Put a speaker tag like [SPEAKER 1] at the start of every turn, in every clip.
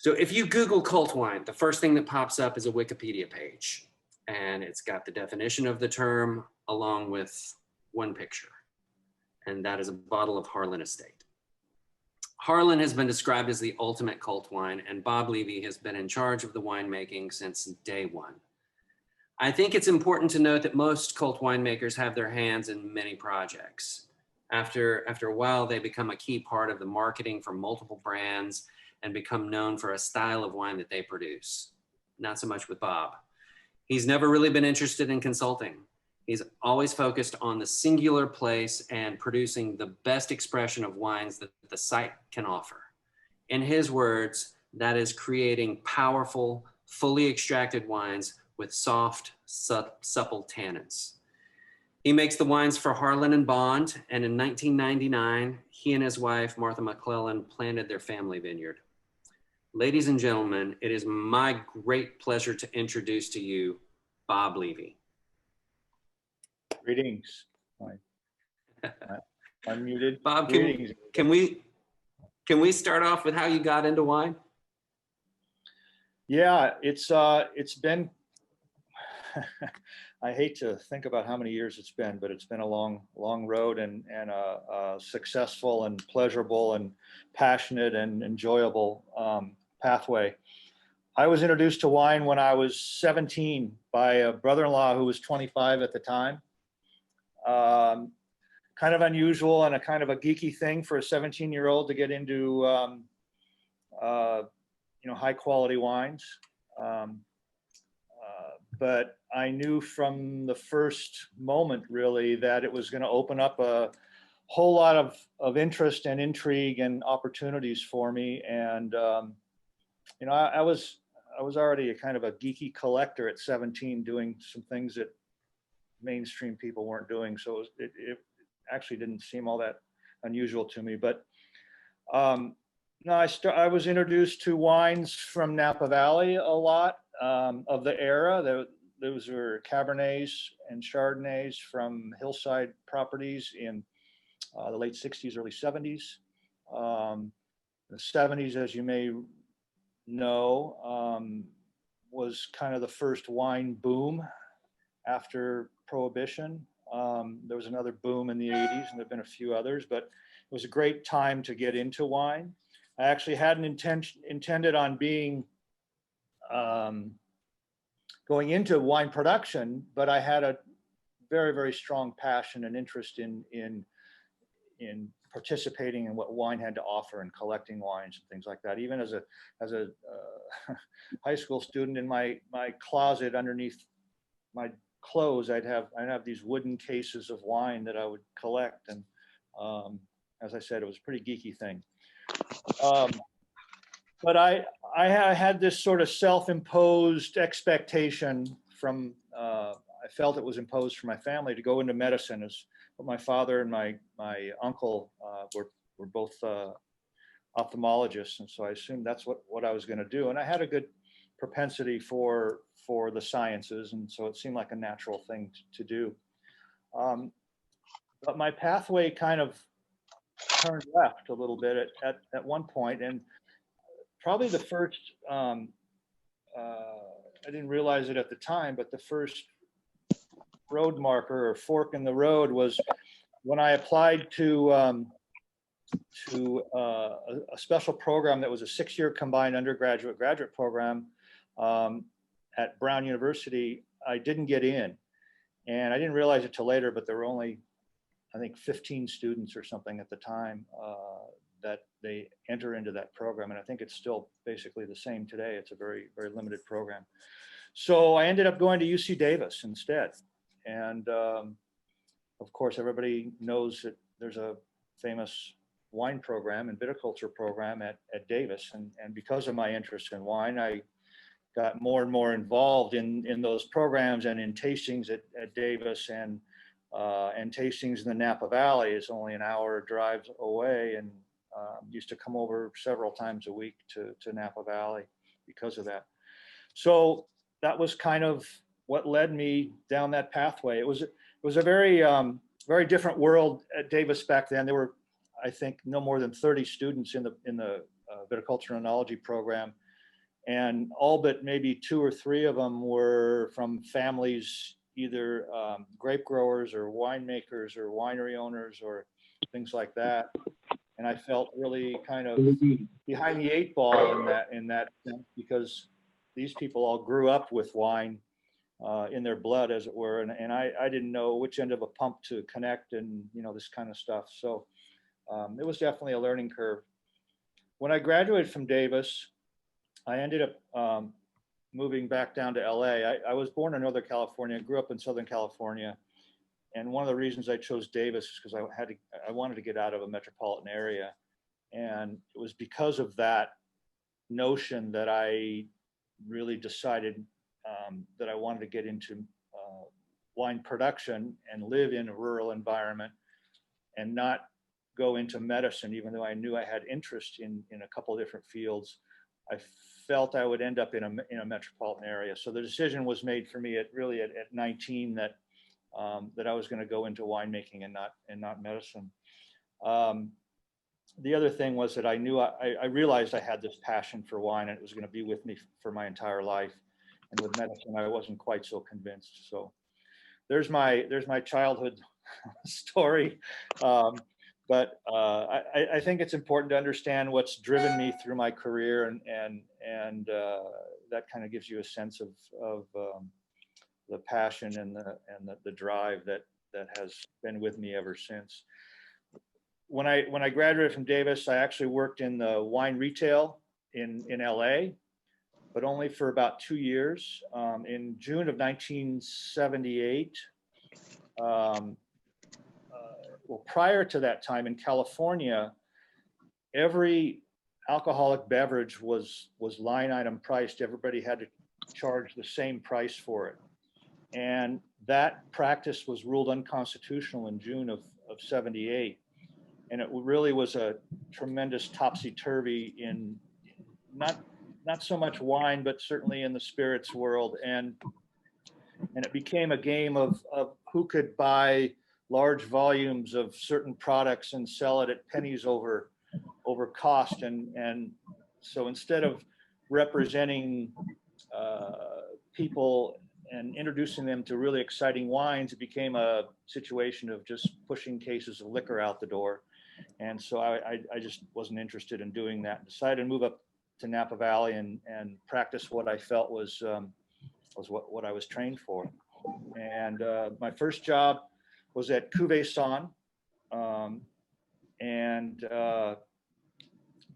[SPEAKER 1] So if you Google cult wine, the first thing that pops up is a Wikipedia page, and it's got the definition of the term along with one picture, and that is a bottle of Harlan Estate. Harlan has been described as the ultimate cult wine, and Bob Levy has been in charge of the winemaking since day one. I think it's important to note that most cult winemakers have their hands in many projects. After a while, they become a key part of the marketing for multiple brands and become known for a style of wine that they produce. Not so much with Bob. He's never really been interested in consulting. He's always focused on the singular place and producing the best expression of wines that the site can offer. In his words, that is creating powerful, fully extracted wines with soft, supple tannins. He makes the wines for Harlan and Bond, and in 1999, he and his wife, Martha McClellan, planted their family vineyard. Ladies and gentlemen, it is my great pleasure to introduce to you Bob Levy.
[SPEAKER 2] Greetings. Unmuted.
[SPEAKER 1] Bob,
[SPEAKER 2] Greetings.
[SPEAKER 1] can we start off with how you got into wine?
[SPEAKER 2] Yeah, it's been I hate to think about how many years it's been, but it's been a long road and a successful and pleasurable and passionate and enjoyable pathway. I was introduced to wine when I was 17 by a brother-in-law who was 25 at the time. Kind of unusual and a kind of a geeky thing for a 17-year-old to get into, high quality wines. But I knew from the first moment really that it was going to open up a whole lot of interest and intrigue and opportunities for me. And, I was already a kind of a geeky collector at 17, doing some things that mainstream people weren't doing. So it actually didn't seem all that unusual to me. But no, I was introduced to wines from Napa Valley a lot of the era. Those were Cabernets and Chardonnays from hillside properties in the late 60s, early 70s. The 70s, as you may know, was kind of the first wine boom after Prohibition. There was another boom in the 80s, and there have been a few others, but it was a great time to get into wine. I actually hadn't intended on being going into wine production, but I had a very, very strong passion and interest in participating in what wine had to offer and collecting wines and things like that. Even as a high school student, in my closet underneath my clothes, I'd have these wooden cases of wine that I would collect. And as I said, it was a pretty geeky thing. But I had this sort of self-imposed expectation from, I felt it was imposed from my family to go into medicine, as my father and my uncle were both ophthalmologists. And so I assumed that's what I was going to do. And I had a good propensity for the sciences. And so it seemed like a natural thing to do. But my pathway kind of turned left a little bit at one point. And probably the first, I didn't realize it at the time, but the first road marker or fork in the road was when I applied to a special program that was a 6-year combined undergraduate graduate program at Brown University. I didn't get in, and I didn't realize it till later, but there were only, I think, 15 students or something at the time that they enter into that program. And I think it's still basically the same today. It's a very, very limited program. So I ended up going to UC Davis instead. And of course, everybody knows that there's a famous wine program and viticulture program at Davis. And because of my interest in wine, I got more and more involved in those programs and in tastings at Davis and tastings in the Napa Valley. Is only an hour drive away, and used to come over several times a week to Napa Valley because of that. So that was kind of what led me down that pathway. It was a very very different world at Davis back then. There were, I think, no more than 30 students in the viticulture and enology program. And all but maybe 2 or 3 of them were from families, either grape growers or winemakers or winery owners or things like that. And I felt really kind of behind the 8 ball in that sense, because these people all grew up with wine in their blood, as it were, and I didn't know which end of a pump to connect, and this kind of stuff. So it was definitely a learning curve. When I graduated from Davis, I ended up moving back down to LA. I was born in Northern California, grew up in Southern California. And one of the reasons I chose Davis is because I wanted to get out of a metropolitan area. And it was because of that notion that I really decided that I wanted to get into wine production and live in a rural environment and not go into medicine, even though I knew I had interest in a couple of different fields. I felt I would end up in a metropolitan area. So the decision was made for me at 19 that I was going to go into winemaking and not medicine. The other thing was that I realized I had this passion for wine, and it was going to be with me for my entire life. And with medicine, I wasn't quite so convinced. So there's my childhood story. But I think it's important to understand what's driven me through my career, and that kind of gives you a sense of the passion and the drive that has been with me ever since. When I graduated from Davis, I actually worked in the wine retail in LA, but only for about 2 years. In June of 1978, well, prior to that time in California, every alcoholic beverage was line item priced. Everybody had to charge the same price for it. And that practice was ruled unconstitutional in June of 78. And it really was a tremendous topsy-turvy in not so much wine, but certainly in the spirits world. And it became a game of who could buy large volumes of certain products and sell it at pennies over cost. And so instead of representing people and introducing them to really exciting wines, it became a situation of just pushing cases of liquor out the door. And so I just wasn't interested in doing that. Decided to move up to Napa Valley and practice what I felt was what I was trained for. And my first job was at Cuvaison, and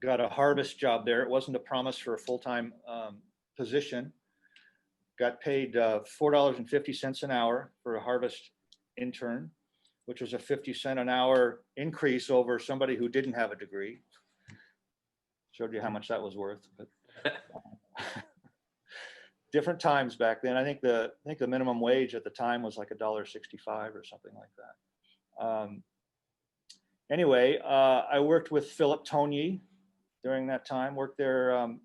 [SPEAKER 2] got a harvest job there. It wasn't a promise for a full-time position. Got paid $4.50 an hour for a harvest intern, which was a 50-cent an hour increase over somebody who didn't have a degree. Showed you how much that was worth. But different times back then. I think the minimum wage at the time was like $1.65 or something like that. Anyway, I worked with Philip Togni during that time. Worked there 4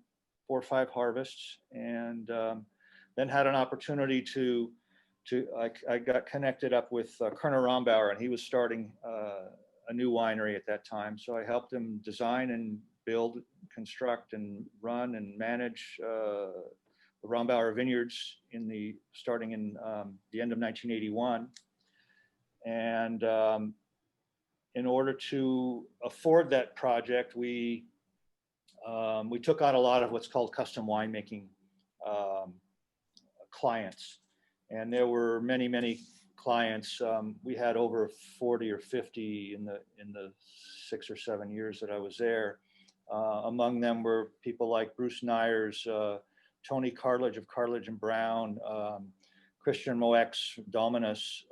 [SPEAKER 2] or 5 harvests, and then had an opportunity I got connected up with Colonel Rombauer, and he was starting a new winery at that time. So I helped him design and build, construct, and run and manage the Rombauer vineyards starting in the end of 1981. And in order to afford that project, we took on a lot of what's called custom winemaking clients. And there were many clients. We had over 40 or 50 in the 6 or 7 years that I was there. Among them were people like Bruce Nyers, Tony Cartledge of Cartledge and Brown, Christian Moex Dominus,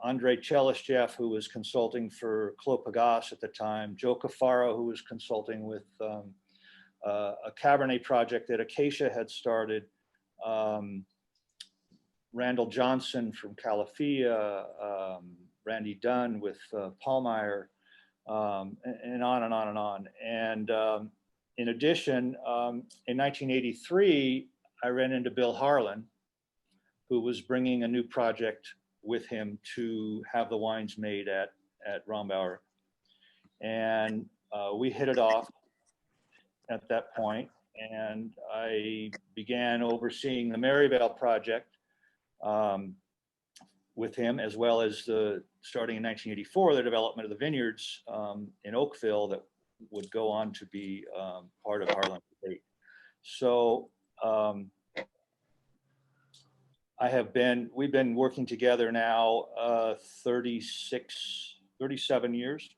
[SPEAKER 2] Andre Chelistjeff, who was consulting for Clos Pegase at the time, Joe Cafaro, who was consulting with a Cabernet project that Acacia had started, Randall Johnson from Calafia, Randy Dunn with Paulmeyer, and on and on and on. And in addition, in 1983, I ran into Bill Harlan, who was bringing a new project with him to have the wines made at Rombauer. And we hit it off. at that point, and I began overseeing the Maryvale project with him, as well as starting in 1984, the development of the vineyards in Oakville that would go on to be part of Harlan Estate. So we've been working together now 37 years.